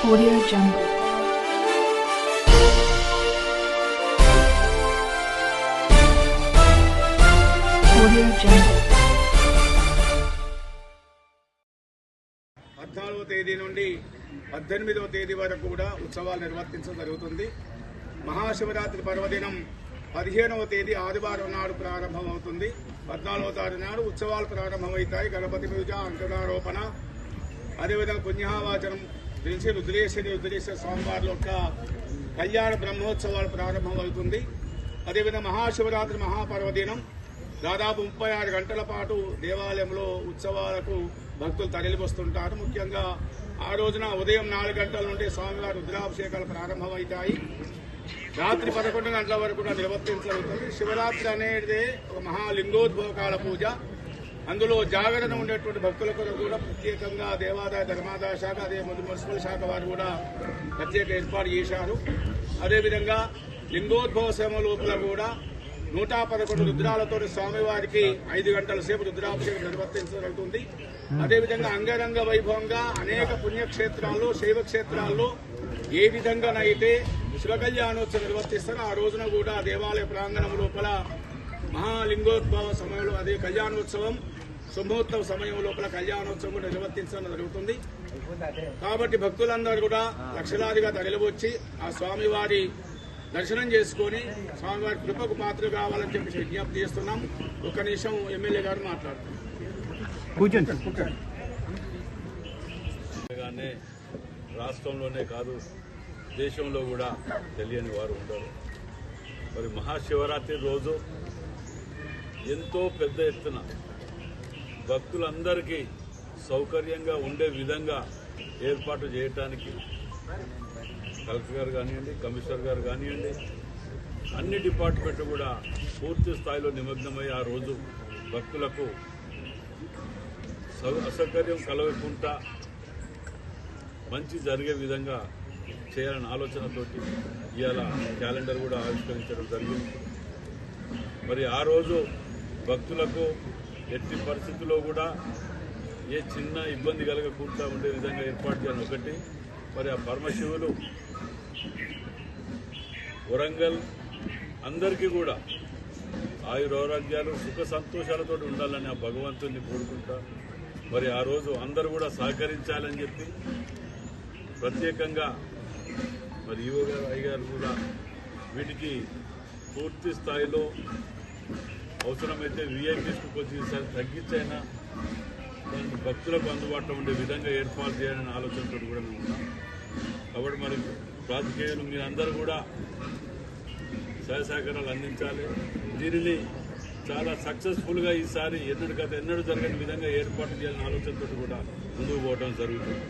Audio Jungle. Audio Jungle. 14వ తేదీ నుండి 18వ తేదీ వరకు కూడా ఉత్సవాలు నిర్వర్తించడం జరుగుతుంది. మహాశివరాత్రి పర్వదినం 15వ తేదీ ఆదివారం నాడు ప్రారంభమవుతుంది. 14వ తారీఖు నాడు ఉత్సవాలు ప్రారంభమవుతాయి. గణపతి పూజ, అంకురారోపణ, అదేవిధంగా పుణ్యావాచనం నుంచి రుద్రేశ్వర స్వామివారి యొక్క కళ్యాణ బ్రహ్మోత్సవాలు ప్రారంభమవుతుంది. అదేవిధంగా మహాశివరాత్రి మహాపర్వదినం దాదాపు 36 గంటల పాటు దేవాలయంలో ఉత్సవాలకు భక్తులు తరలివస్తుంటారు. ముఖ్యంగా ఆ రోజున ఉదయం 4 గంటల నుండి స్వామివారి రుద్రాభిషేకాలు ప్రారంభమవుతాయి. రాత్రి 11 గంటల వరకు కూడా నిర్వర్తించబడుతుంది. శివరాత్రి అనేది ఒక మహాలింగోద్భవకాల పూజ. అందులో జాగరణ ఉండేటువంటి భక్తుల కొరకు కూడా ప్రత్యేకంగా దేవాదాయ ధర్మాదాయ శాఖ, అదే మున్సిపల్ శాఖ వారు కూడా ప్రత్యేక ఏర్పాటు చేశారు. అదేవిధంగా లింగోద్భవ సమయం లోపల కూడా 111 రుద్రాలతో స్వామివారికి 5 గంటల సేపు రుద్రాభిషేకం నిర్వర్తించబడుతుంది. అదేవిధంగా అంగరంగ వైభవంగా అనేక పుణ్యక్షేత్రాల్లో, శైవ క్షేత్రాల్లో ఏ విధంగానైతే శివ కళ్యాణోత్సవం నిర్వర్తిస్తారో ఆ రోజున కూడా దేవాలయ ప్రాంగణం లోపల మహాలింగోద్భవ సమయంలో అదే కళ్యాణోత్సవం, శుభోత్సవ సమయం లోపల కళ్యాణోత్సవం నిర్వర్తించడం జరుగుతుంది. కాబట్టి భక్తులందరూ కూడా లక్షలాదిగా తరలివచ్చి ఆ స్వామివారి దర్శనం చేసుకుని స్వామివారి కృపకు పాత్ర కావాలని చెప్పి విజ్ఞప్తి చేస్తున్నాం. ఒక నిమిషం ఎమ్మెల్యే గారు మాట్లాడుతున్నారు. రాష్ట్రంలోనే కాదు, దేశంలో కూడా తెలియని వారు ఉండరు. మరి మహాశివరాత్రి రోజు ఎంతో పెద్ద ఎత్తున భక్తులందరికీ సౌకర్యంగా ఉండే విధంగా ఏర్పాటు చేయటానికి కలెక్టర్ గారు కానివ్వండి, కమిషనర్ గారు కానివ్వండి, అన్ని డిపార్ట్మెంట్లు కూడా పూర్తి స్థాయిలో నిమగ్నమై ఆ రోజు భక్తులకు అసౌకర్యం కలగకుండా మంచి జరిగే విధంగా చేయాలనే ఆలోచనతోటి ఇవాళ క్యాలెండర్ కూడా ఆవిష్కరించడం జరిగింది. మరి ఆ రోజు భక్తులకు ఎట్టి పరిస్థితుల్లో కూడా ఏ చిన్న ఇబ్బంది కలగకుండా ఉండే విధంగా ఏర్పాటు చేయాలని ఒకటి. మరి ఆ పరమశివులు వరంగల్ అందరికీ కూడా ఆయురారోగ్యాలు, సుఖ సంతోషాలతో ఉండాలని ఆ భగవంతుని కోరుకుంటా మరి ఆ రోజు అందరూ కూడా సహకరించాలని చెప్పి ప్రత్యేకంగా మరి ఈవో గారు, అయ్యగారు కూడా వీటికి పూర్తి స్థాయిలో అవసరమైతే వీఐపీస్కు కొంచెం తగ్గించైనా దానికి భక్తులకు అందుబాటులో ఉండే విధంగా ఏర్పాటు చేయాలనే ఆలోచనతో కూడా మేము ఉన్నాం. కాబట్టి మరి రాజకీయాలు మీరందరూ కూడా సహాయ సహకారాలు అందించాలి. దీనిని చాలా సక్సెస్ఫుల్గా ఈసారి ఎన్నడూ జరగని విధంగా ఏర్పాటు చేయాలనే ఆలోచనతో కూడా ముందుకు పోవడం జరుగుతుంది.